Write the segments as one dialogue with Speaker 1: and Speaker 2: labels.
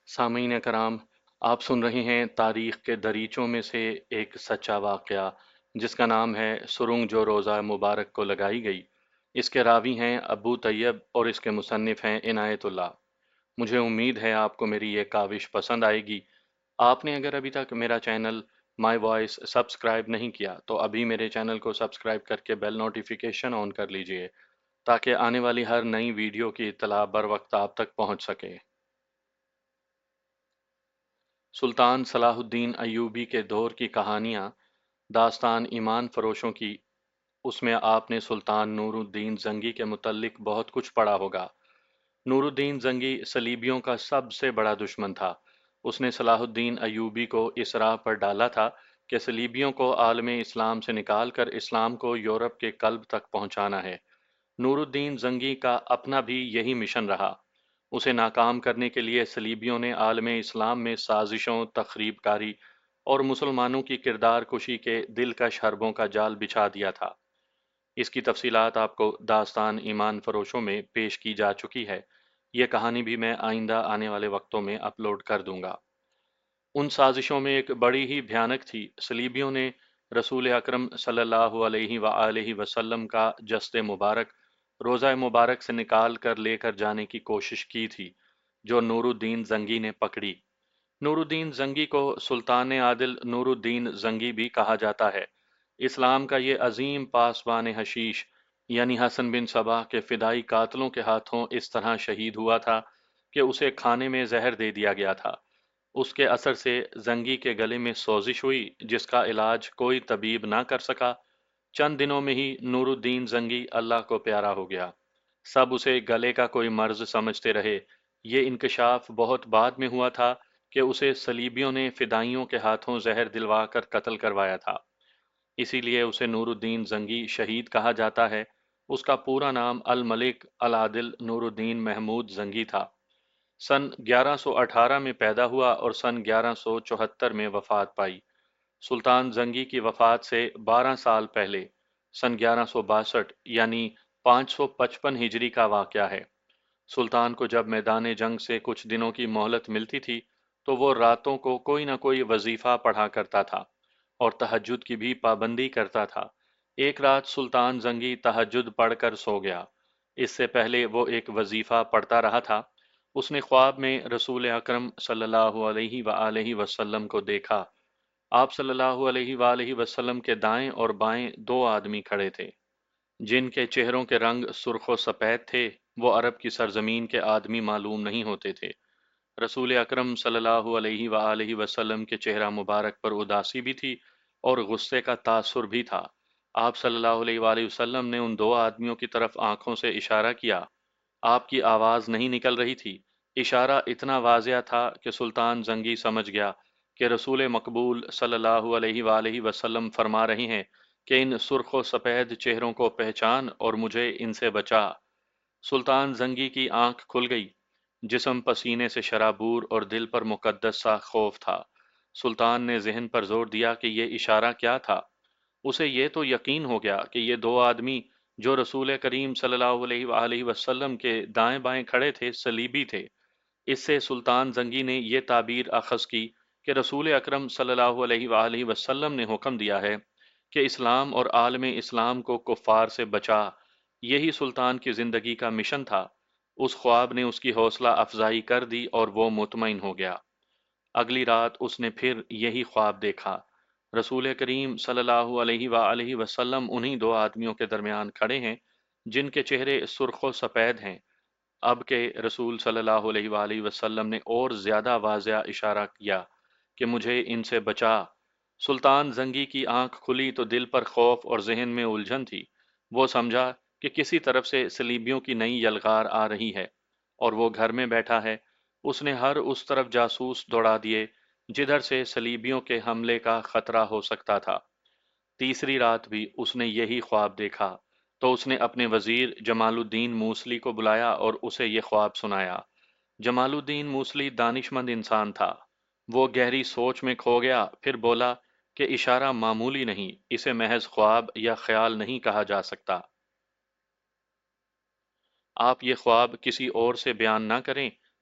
Speaker 1: سامعین کرام، آپ سن رہے ہیں تاریخ کے دریچوں میں سے ایک سچا واقعہ جس کا نام ہے سرنگ جو روزہ مبارک کو لگائی گئی۔ اس کے راوی ہیں ابو طیب اور اس کے مصنف ہیں عنایت اللہ۔ مجھے امید ہے آپ کو میری یہ کاوش پسند آئے گی۔ آپ نے اگر ابھی تک میرا چینل مائی وائس سبسکرائب نہیں کیا تو ابھی میرے چینل کو سبسکرائب کر کے بیل نوٹیفیکیشن آن کر لیجئے تاکہ آنے والی ہر نئی ویڈیو کی اطلاع بر وقت آپ تک پہنچ سکے۔ سلطان صلاح الدین ایوبی کے دور کی کہانیاں، داستان ایمان فروشوں کی۔ اس میں آپ نے سلطان نور الدین زنگی کے متعلق بہت کچھ پڑھا ہوگا۔ نور الدین زنگی صلیبیوں کا سب سے بڑا دشمن تھا۔ اس نے صلاح الدین ایوبی کو اس راہ پر ڈالا تھا کہ صلیبیوں کو عالم اسلام سے نکال کر اسلام کو یورپ کے قلب تک پہنچانا ہے۔ نور الدین زنگی کا اپنا بھی یہی مشن رہا۔ اسے ناکام کرنے کے لیے صلیبیوں نے عالم اسلام میں سازشوں، تخریب کاری اور مسلمانوں کی کردار کشی کے دلکش حربوں کا جال بچھا دیا تھا۔ اس کی تفصیلات آپ کو داستان ایمان فروشوں میں پیش کی جا چکی ہے۔ یہ کہانی بھی میں آئندہ آنے والے وقتوں میں اپلوڈ کر دوں گا۔ ان سازشوں میں ایک بڑی ہی بھیانک تھی۔ صلیبیوں نے رسول اکرم صلی اللہ علیہ وآلہ وسلم کا جسد مبارک روزہ مبارک سے نکال کر لے کر جانے کی کوشش کی تھی، جو نور الدین زنگی نے پکڑی۔ نور الدین زنگی کو سلطان عادل نور الدین زنگی بھی کہا جاتا ہے۔ اسلام کا یہ عظیم پاسبان حشیش یعنی حسن بن صبا کے فدائی قاتلوں کے ہاتھوں اس طرح شہید ہوا تھا کہ اسے کھانے میں زہر دے دیا گیا تھا۔ اس کے اثر سے زنگی کے گلے میں سوزش ہوئی جس کا علاج کوئی طبیب نہ کر سکا۔ چند دنوں میں ہی نور الدین زنگی اللہ کو پیارا ہو گیا۔ سب اسے گلے کا کوئی مرض سمجھتے رہے۔ یہ انکشاف بہت بعد میں ہوا تھا کہ اسے صلیبیوں نے فدائیوں کے ہاتھوں زہر دلوا کر قتل کروایا تھا۔ اسی لیے اسے نور الدین زنگی شہید کہا جاتا ہے۔ اس کا پورا نام الملک العادل نور الدین محمود زنگی تھا۔ سن 1118 میں پیدا ہوا اور سن 1174 میں وفات پائی۔ سلطان زنگی کی وفات سے 12 سال پہلے سن 1162 یعنی 555 ہجری کا واقعہ ہے۔ سلطان کو جب میدان جنگ سے کچھ دنوں کی مہلت ملتی تھی تو وہ راتوں کو کوئی نہ کوئی وظیفہ پڑھا کرتا تھا اور تہجد کی بھی پابندی کرتا تھا۔ ایک رات سلطان زنگی تہجد پڑھ کر سو گیا۔ اس سے پہلے وہ ایک وظیفہ پڑھتا رہا تھا۔ اس نے خواب میں رسول اکرم صلی اللہ علیہ وآلہ وسلم کو دیکھا۔ آپ صلی اللہ علیہ وآلہ وسلم کے دائیں اور بائیں دو آدمی کھڑے تھے جن کے چہروں کے رنگ سرخ و سفید تھے۔ وہ عرب کی سرزمین کے آدمی معلوم نہیں ہوتے تھے۔ رسول اکرم صلی اللہ علیہ وآلہ وسلم کے چہرہ مبارک پر اداسی بھی تھی اور غصے کا تاثر بھی تھا۔ آپ صلی اللہ علیہ وآلہ وسلم نے ان دو آدمیوں کی طرف آنکھوں سے اشارہ کیا۔ آپ کی آواز نہیں نکل رہی تھی۔ اشارہ اتنا واضح تھا کہ سلطان زنگی سمجھ گیا کہ رسول مقبول صلی اللہ علیہ وآلہ وسلم فرما رہے ہیں کہ ان سرخ و سفید چہروں کو پہچان اور مجھے ان سے بچا۔ سلطان زنگی کی آنکھ کھل گئی۔ جسم پسینے سے شرابور اور دل پر مقدس سا خوف تھا۔ سلطان نے ذہن پر زور دیا کہ یہ اشارہ کیا تھا۔ اسے یہ تو یقین ہو گیا کہ یہ دو آدمی جو رسول کریم صلی اللہ علیہ وآلہ وسلم کے دائیں بائیں کھڑے تھے صلیبی تھے۔ اس سے سلطان زنگی نے یہ تعبیر اخذ کی کہ رسول اکرم صلی اللہ علیہ وآلہ وسلم نے حکم دیا ہے کہ اسلام اور عالم اسلام کو کفار سے بچا۔ یہی سلطان کی زندگی کا مشن تھا۔ اس خواب نے اس کی حوصلہ افزائی کر دی اور وہ مطمئن ہو گیا۔ اگلی رات اس نے پھر یہی خواب دیکھا۔ رسول کریم صلی اللہ علیہ وآلہ وسلم انہی دو آدمیوں کے درمیان کھڑے ہیں جن کے چہرے سرخ و سفید ہیں۔ اب کے رسول صلی اللہ علیہ وآلہ وسلم نے اور زیادہ واضح اشارہ کیا کہ مجھے ان سے بچا۔ سلطان زنگی کی آنکھ کھلی تو دل پر خوف اور ذہن میں الجھن تھی۔ وہ سمجھا کہ کسی طرف سے صلیبیوں کی نئی یلغار آ رہی ہے اور وہ گھر میں بیٹھا ہے۔ اس نے ہر اس طرف جاسوس دوڑا دیے جدھر سے صلیبیوں کے حملے کا خطرہ ہو سکتا تھا۔ تیسری رات بھی اس نے یہی خواب دیکھا تو اس نے اپنے وزیر جمال الدین موصلی کو بلایا اور اسے یہ خواب سنایا۔ جمال الدین موصلی دانشمند انسان تھا۔ وہ گہری سوچ میں کھو گیا، پھر بولا کہ اشارہ معمولی نہیں، اسے محض خواب یا خیال نہیں کہا جا سکتا۔ آپ یہ خواب کسی اور سے بیان نہ کریں،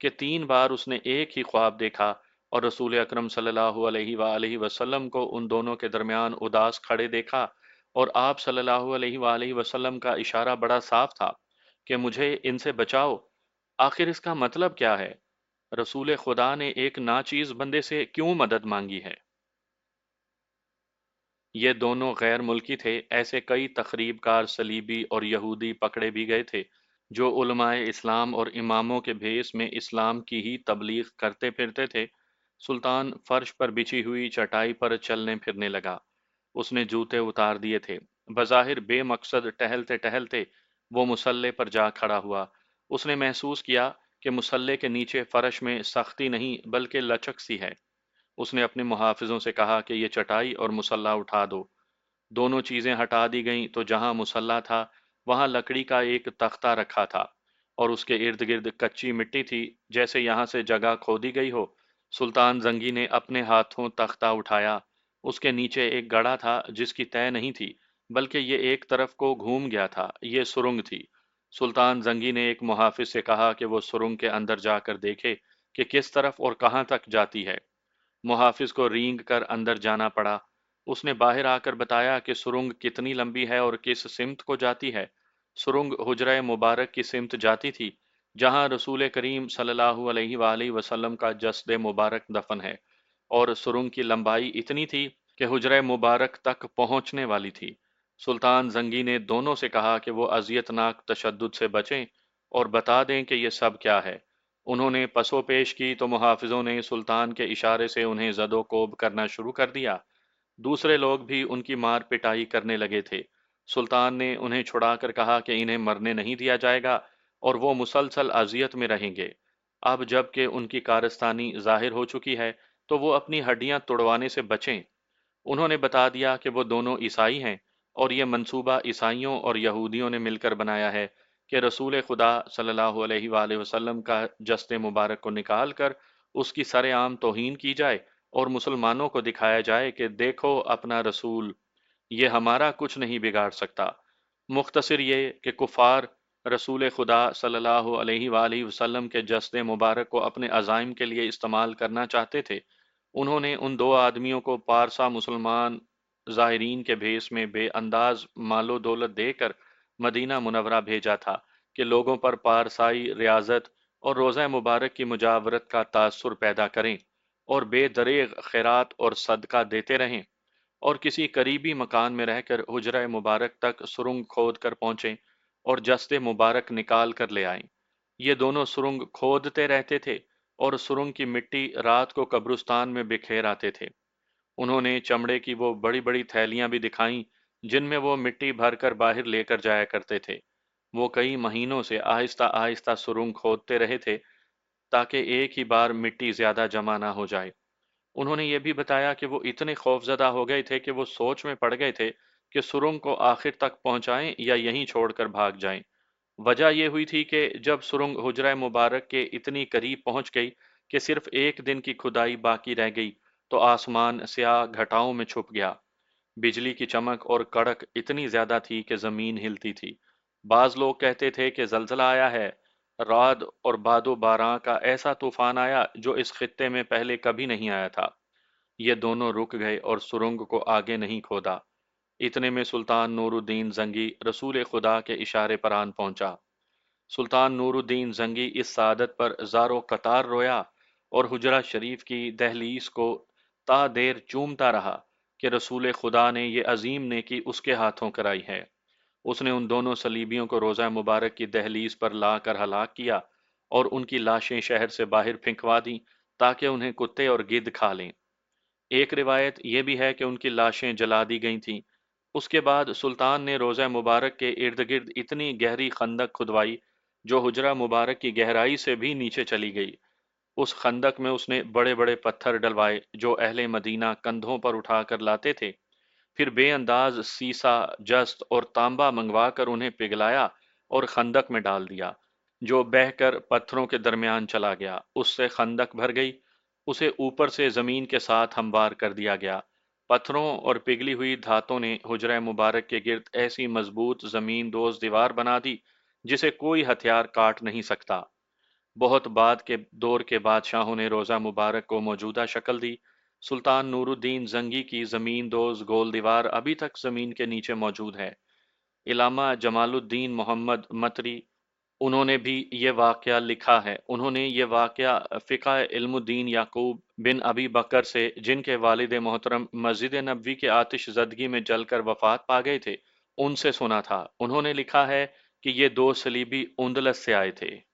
Speaker 1: کہ 3 بار اس نے ایک ہی خواب دیکھا اور رسول اکرم صلی اللہ علیہ وآلہ وسلم کو ان دونوں کے درمیان اداس کھڑے دیکھا، اور آپ صلی اللہ علیہ وآلہ وسلم کا اشارہ بڑا صاف تھا کہ مجھے ان سے بچاؤ۔ آخر اس کا مطلب کیا ہے؟ رسول خدا نے ایک ناچیز بندے سے کیوں مدد مانگی ہے؟ یہ دونوں غیر ملکی تھے، ایسے کئی تخریب کار صلیبی اور یہودی پکڑے بھی گئے تھے جو علماء اسلام اور اماموں کے بھیس میں اسلام کی ہی تبلیغ کرتے پھرتے تھے۔ سلطان فرش پر بچھی ہوئی چٹائی پر چلنے پھرنے لگا۔ اس نے جوتے اتار دیے تھے۔ بظاہر بے مقصد ٹہلتے ٹہلتے وہ مصلے پر جا کھڑا ہوا۔ اس نے محسوس کیا کہ مصلے کے نیچے فرش میں سختی نہیں بلکہ لچک سی ہے۔ اس نے اپنے محافظوں سے کہا کہ یہ چٹائی اور مصلح اٹھا دو۔ دونوں چیزیں ہٹا دی گئیں تو جہاں مصلح تھا وہاں لکڑی کا ایک تختہ رکھا تھا اور اس کے ارد گرد کچی مٹی تھی، جیسے یہاں سے جگہ کھودی گئی ہو۔ سلطان زنگی نے اپنے ہاتھوں تختہ اٹھایا۔ اس کے نیچے ایک گڑھا تھا جس کی تہہ نہیں تھی بلکہ یہ ایک طرف کو گھوم گیا تھا، یہ سرنگ تھی۔ سلطان زنگی نے ایک محافظ سے کہا کہ وہ سرنگ کے اندر جا کر دیکھے کہ کس طرف اور کہاں تک جاتی ہے۔ محافظ کو رینگ کر اندر جانا پڑا۔ اس نے باہر آ کر بتایا کہ سرنگ کتنی لمبی ہے اور کس سمت کو جاتی ہے۔ سرنگ حجرہ مبارک کی سمت جاتی تھی جہاں رسول کریم صلی اللہ علیہ وآلہ وسلم کا جسد مبارک دفن ہے، اور سرنگ کی لمبائی اتنی تھی کہ حجرہ مبارک تک پہنچنے والی تھی۔ سلطان زنگی نے دونوں سے کہا کہ وہ اذیت ناک تشدد سے بچیں اور بتا دیں کہ یہ سب کیا ہے۔ انہوں نے پسو پیش کی تو محافظوں نے سلطان کے اشارے سے انہیں زد و کوب کرنا شروع کر دیا۔ دوسرے لوگ بھی ان کی مار پٹائی کرنے لگے تھے۔ سلطان نے انہیں چھڑا کر کہا کہ انہیں مرنے نہیں دیا جائے گا اور وہ مسلسل اذیت میں رہیں گے۔ اب جب کہ ان کی کارستانی ظاہر ہو چکی ہے تو وہ اپنی ہڈیاں توڑوانے سے بچیں۔ انہوں نے بتا دیا کہ وہ دونوں عیسائی ہیں اور یہ منصوبہ عیسائیوں اور یہودیوں نے مل کر بنایا ہے کہ رسول خدا صلی اللہ علیہ وآلہ وسلم کا جسد مبارک کو نکال کر اس کی سر عام توہین کی جائے اور مسلمانوں کو دکھایا جائے کہ دیکھو اپنا رسول، یہ ہمارا کچھ نہیں بگاڑ سکتا۔ مختصر یہ کہ کفار رسول خدا صلی اللہ علیہ وآلہ وسلم کے جسد مبارک کو اپنے عزائم کے لیے استعمال کرنا چاہتے تھے۔ انہوں نے ان دو آدمیوں کو پارسا مسلمان ظاہرین کے بھیس میں بے انداز مال و دولت دے کر مدینہ منورہ بھیجا تھا کہ لوگوں پر پارسائی ریاضت اور روزہ مبارک کی مجاورت کا تاثر پیدا کریں اور بے دریغ خیرات اور صدقہ دیتے رہیں، اور کسی قریبی مکان میں رہ کر حجرہ مبارک تک سرنگ کھود کر پہنچیں اور جسد مبارک نکال کر لے آئیں۔ یہ دونوں سرنگ کھودتے رہتے تھے اور سرنگ کی مٹی رات کو قبرستان میں بکھیر آتے تھے۔ انہوں نے چمڑے کی وہ بڑی بڑی تھیلیاں بھی دکھائیں جن میں وہ مٹی بھر کر باہر لے کر جایا کرتے تھے۔ وہ کئی مہینوں سے آہستہ آہستہ سرنگ کھودتے رہے تھے تاکہ ایک ہی بار مٹی زیادہ جمع نہ ہو جائے۔ انہوں نے یہ بھی بتایا کہ وہ اتنے خوفزدہ ہو گئے تھے کہ وہ سوچ میں پڑ گئے تھے کہ سرنگ کو آخر تک پہنچائیں یا یہیں چھوڑ کر بھاگ جائیں۔ وجہ یہ ہوئی تھی کہ جب سرنگ حجرہ مبارک کے اتنی قریب پہنچ گئی کہ صرف ایک دن کی کھدائی باقی رہ گئی تو آسمان سیاہ گھٹاؤں میں چھپ گیا۔ بجلی کی چمک اور کڑک اتنی زیادہ تھی کہ زمین ہلتی تھی۔ بعض لوگ کہتے تھے کہ زلزلہ آیا ہے۔ رعد اور باد و باراں کا ایسا طوفان آیا جو اس خطے میں پہلے کبھی نہیں آیا تھا۔ یہ دونوں رک گئے اور سرنگ کو آگے نہیں کھودا۔ اتنے میں سلطان نور الدین زنگی رسول خدا کے اشارے پر آن پہنچا۔ سلطان نور الدین زنگی اس سعادت پر زار و قطار رویا اور حجرہ شریف کی دہلیز کو تا دیر چومتا رہا کہ رسول خدا نے یہ عظیم نیکی اس کے ہاتھوں کرائی ہے۔ اس نے ان دونوں صلیبیوں کو روزہ مبارک کی دہلیز پر لا کر ہلاک کیا اور ان کی لاشیں شہر سے باہر پھینکوا دیں تاکہ انہیں کتے اور گدھ کھا لیں۔ ایک روایت یہ بھی ہے کہ ان کی لاشیں جلا دی گئی تھیں۔ اس کے بعد سلطان نے روزہ مبارک کے ارد گرد اتنی گہری خندق کھدوائی جو حجرہ مبارک کی گہرائی سے بھی نیچے چلی گئی۔ اس خندق میں اس نے بڑے بڑے پتھر ڈلوائے جو اہل مدینہ کندھوں پر اٹھا کر لاتے تھے، پھر بے انداز سیسا، جست اور تانبا منگوا کر انہیں پگھلایا اور خندق میں ڈال دیا، جو بہہ کر پتھروں کے درمیان چلا گیا۔ اس سے خندق بھر گئی، اسے اوپر سے زمین کے ساتھ ہموار کر دیا گیا۔ پتھروں اور پگھلی ہوئی دھاتوں نے حجرہ مبارک کے گرد ایسی مضبوط زمین دوز دیوار بنا دی جسے کوئی ہتھیار کاٹ نہیں سکتا۔ بہت بعد کے دور کے بادشاہوں نے روزہ مبارک کو موجودہ شکل دی۔ سلطان نور الدین زنگی کی زمین دوز گول دیوار ابھی تک زمین کے نیچے موجود ہے۔ علامہ جمال الدین محمد مطری، انہوں نے بھی یہ واقعہ لکھا ہے۔ انہوں نے یہ واقعہ فقہ علم الدین یعقوب بن ابی بکر سے، جن کے والد محترم مسجد نبوی کے آتش زدگی میں جل کر وفات پا گئے تھے، ان سے سنا تھا۔ انہوں نے لکھا ہے کہ یہ دو صلیبی اندلس سے آئے تھے۔